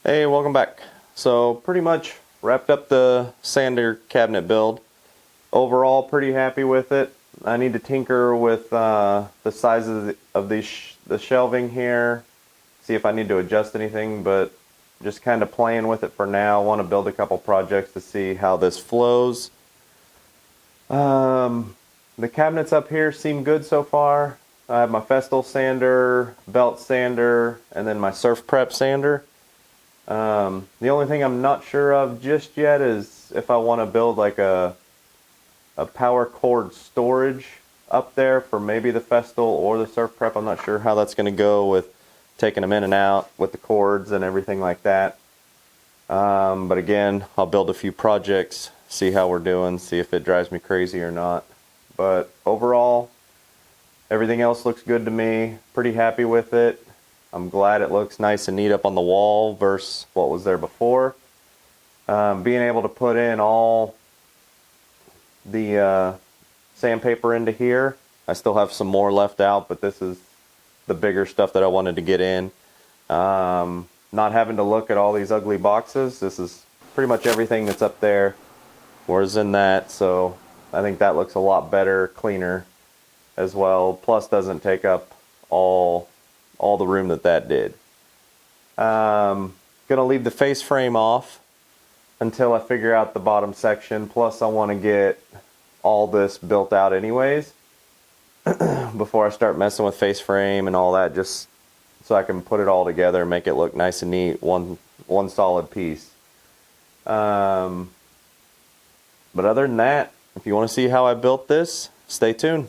Hey, welcome back. So pretty much wrapped up the sander cabinet build. Overall, pretty happy with it. I need to tinker with the sizes of the shelving here, see if I need to adjust anything, but just kind of playing with it for now. I want to build a couple projects to see how this flows. The cabinets up here seem good so far. I have my Festool sander, belt sander, and then my surf prep sander. The only thing I'm not sure of just yet is if I want to build like a power cord storage up there for maybe the Festool or the surf prep. I'm not sure how that's going to go with taking them in and out with the cords and everything like that. But again, I'll build a few projects, see how we're doing, see if it drives me crazy or not. But overall, everything else looks good to me. Pretty happy with it. I'm glad it looks nice and neat up on the wall versus what was there before. Being able to put in all the sandpaper into here. I still have some more left out, but this is the bigger stuff that I wanted to get in. Not having to look at all these ugly boxes. This is pretty much everything that's up there was in that, so I think that looks a lot better, cleaner as well. Plus doesn't take up all the room that did. Gonna leave the face frame off until I figure out the bottom section. Plus I want to get all this built out anyways before I start messing with face frame and all that, just so I can put it all together and make it look nice and neat, one solid piece. But other than that, if you want to see how I built this, stay tuned.